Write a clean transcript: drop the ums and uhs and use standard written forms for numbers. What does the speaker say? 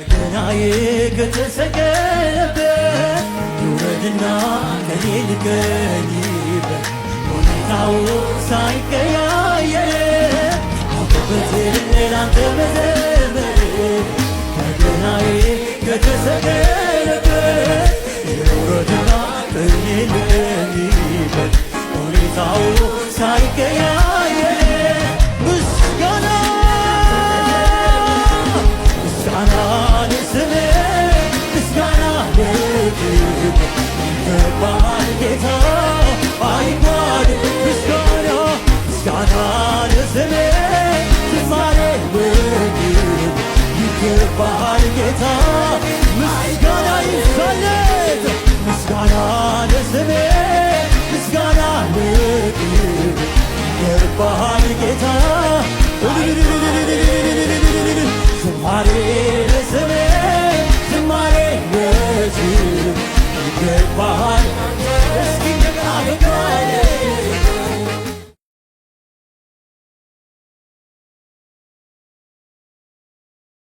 ገናዬ ከተሰቀለበት ይውረድና ከኔ ልገኝበት ሁኔታው ሳይቀያየር አውቅበት ላንተ መዘመር ገናዬ ከተሰቀለበት ይውረድና ከኔ ልገኝበት ሁኔታው ሳይቀያየር ምስጋና ምስጋና ለስምህ ምስጋና ለክብርህ ይገባሃል ጌታ አይጓድል ምስጋና ምስጋና ለስምህ ዝማሬ ለክብርህ ይገባሃል ጌታ ምስጋና ይብዛለት ምስጋና ለስምህ ምስጋና ለክብርህ ይገባሃል ጌታ